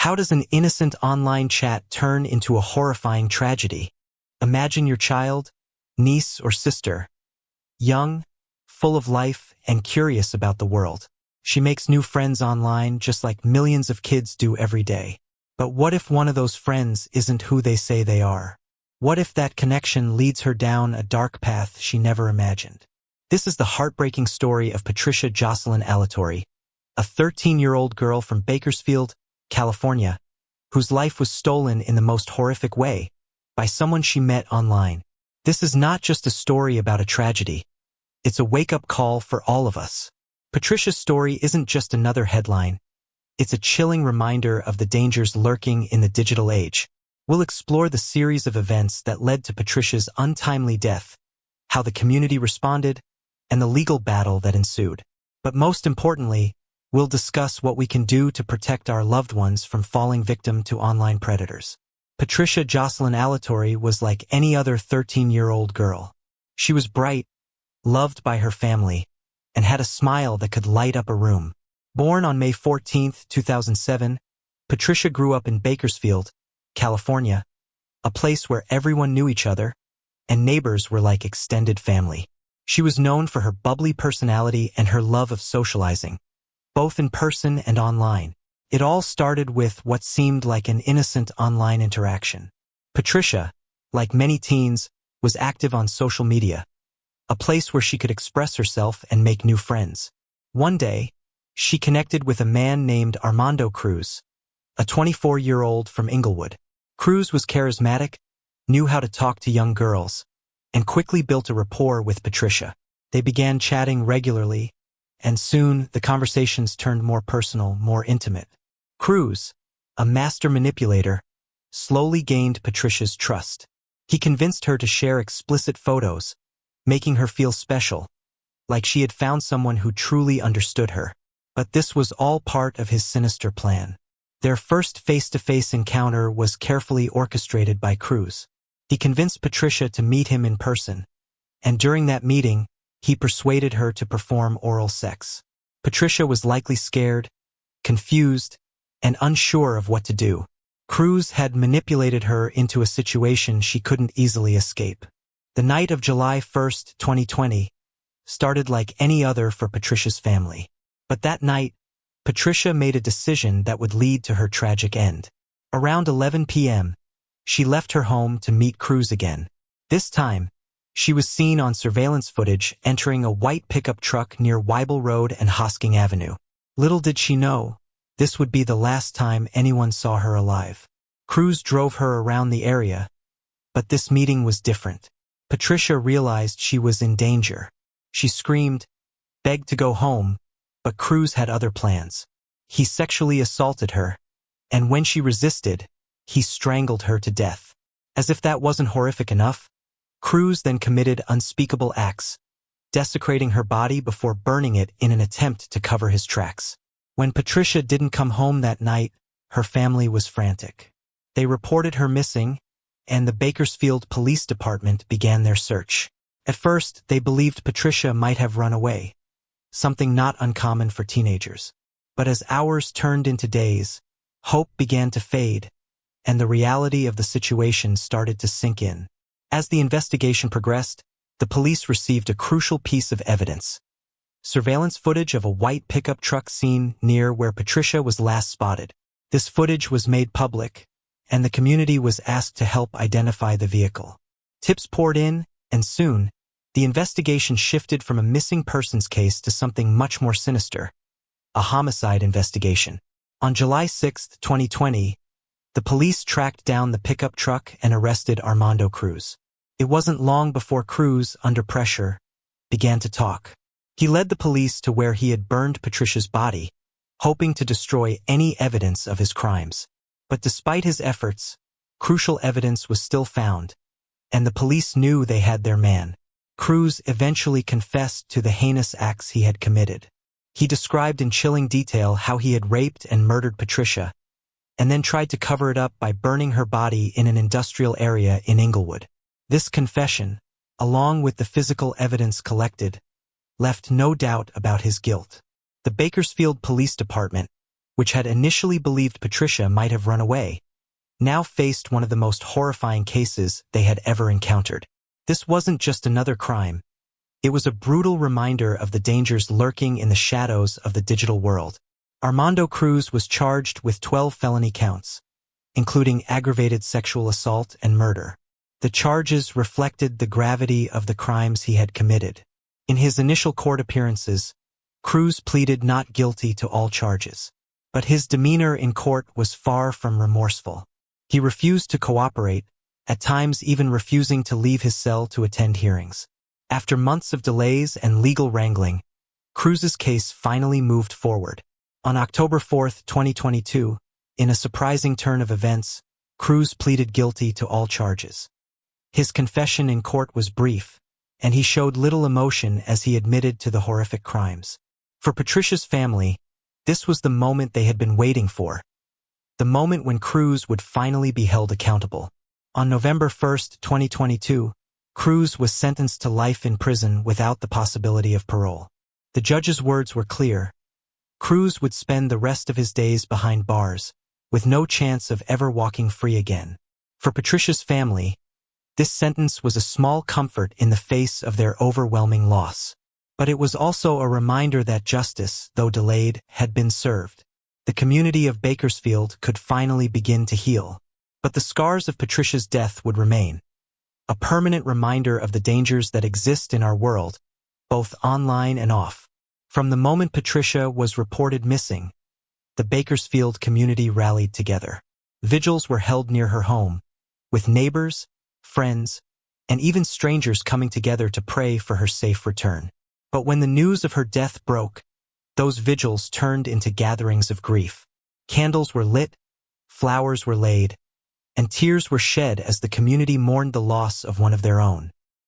How does an innocent online chat turn into a horrifying tragedy? Imagine your child, niece or sister, young, full of life, and curious about the world. She makes new friends online just like millions of kids do every day. But what if one of those friends isn't who they say they are? What if that connection leads her down a dark path she never imagined? This is the heartbreaking story of Patricia Jocelyn Alatorre, a 13-year-old girl from Bakersfield, California, whose life was stolen in the most horrific way by someone she met online. This is not just a story about a tragedy. It's a wake-up call for all of us. Patricia's story isn't just another headline. It's a chilling reminder of the dangers lurking in the digital age. We'll explore the series of events that led to Patricia's untimely death, how the community responded, and the legal battle that ensued. But most importantly, we'll discuss what we can do to protect our loved ones from falling victim to online predators. Patricia Jocelyn Alatorre was like any other 13-year-old girl. She was bright, loved by her family, and had a smile that could light up a room. Born on May 14, 2007, Patricia grew up in Bakersfield, California, a place where everyone knew each other, and neighbors were like extended family. She was known for her bubbly personality and her love of socializing, both in person and online. It all started with what seemed like an innocent online interaction. Patricia, like many teens, was active on social media, a place where she could express herself and make new friends. One day, she connected with a man named Armando Cruz, a 24-year-old from Inglewood. Cruz was charismatic, knew how to talk to young girls, and quickly built a rapport with Patricia. They began chatting regularly, and soon the conversations turned more personal, more intimate. Cruz, a master manipulator, slowly gained Patricia's trust. He convinced her to share explicit photos, making her feel special, like she had found someone who truly understood her. But this was all part of his sinister plan. Their first face-to-face encounter was carefully orchestrated by Cruz. He convinced Patricia to meet him in person, and during that meeting, he persuaded her to perform oral sex. Patricia was likely scared, confused, and unsure of what to do. Cruz had manipulated her into a situation she couldn't easily escape. The night of July 1, 2020, started like any other for Patricia's family. But that night, Patricia made a decision that would lead to her tragic end. Around 11 p.m., she left her home to meet Cruz again. This time, she was seen on surveillance footage entering a white pickup truck near Weibel Road and Hosking Avenue. Little did she know, this would be the last time anyone saw her alive. Cruz drove her around the area, but this meeting was different. Patricia realized she was in danger. She screamed, begged to go home, but Cruz had other plans. He sexually assaulted her, and when she resisted, he strangled her to death. As if that wasn't horrific enough, Cruz then committed unspeakable acts, desecrating her body before burning it in an attempt to cover his tracks. When Patricia didn't come home that night, her family was frantic. They reported her missing, and the Bakersfield Police Department began their search. At first, they believed Patricia might have run away, something not uncommon for teenagers. But as hours turned into days, hope began to fade, and the reality of the situation started to sink in. As the investigation progressed, the police received a crucial piece of evidence: surveillance footage of a white pickup truck seen near where Patricia was last spotted. This footage was made public, and the community was asked to help identify the vehicle. Tips poured in, and soon, the investigation shifted from a missing persons case to something much more sinister: a homicide investigation. On July 6, 2020, the police tracked down the pickup truck and arrested Armando Cruz. It wasn't long before Cruz, under pressure, began to talk. He led the police to where he had burned Patricia's body, hoping to destroy any evidence of his crimes. But despite his efforts, crucial evidence was still found, and the police knew they had their man. Cruz eventually confessed to the heinous acts he had committed. He described in chilling detail how he had raped and murdered Patricia, and then tried to cover it up by burning her body in an industrial area in Inglewood. This confession, along with the physical evidence collected, left no doubt about his guilt. The Bakersfield Police Department, which had initially believed Patricia might have run away, now faced one of the most horrifying cases they had ever encountered. This wasn't just another crime. It was a brutal reminder of the dangers lurking in the shadows of the digital world. Armando Cruz was charged with 12 felony counts, including aggravated sexual assault and murder. The charges reflected the gravity of the crimes he had committed. In his initial court appearances, Cruz pleaded not guilty to all charges. But his demeanor in court was far from remorseful. He refused to cooperate, at times even refusing to leave his cell to attend hearings. After months of delays and legal wrangling, Cruz's case finally moved forward. On October 4, 2022, in a surprising turn of events, Cruz pleaded guilty to all charges. His confession in court was brief, and he showed little emotion as he admitted to the horrific crimes. For Patricia's family, this was the moment they had been waiting for. The moment when Cruz would finally be held accountable. On November 1, 2022, Cruz was sentenced to life in prison without the possibility of parole. The judge's words were clear. Cruz would spend the rest of his days behind bars, with no chance of ever walking free again. For Patricia's family, this sentence was a small comfort in the face of their overwhelming loss. But it was also a reminder that justice, though delayed, had been served. The community of Bakersfield could finally begin to heal. But the scars of Patricia's death would remain. A permanent reminder of the dangers that exist in our world, both online and off. From the moment Patricia was reported missing, the Bakersfield community rallied together. Vigils were held near her home, with neighbors, friends, and even strangers coming together to pray for her safe return. But when the news of her death broke, those vigils turned into gatherings of grief. Candles were lit, flowers were laid, and tears were shed as the community mourned the loss of one of their own.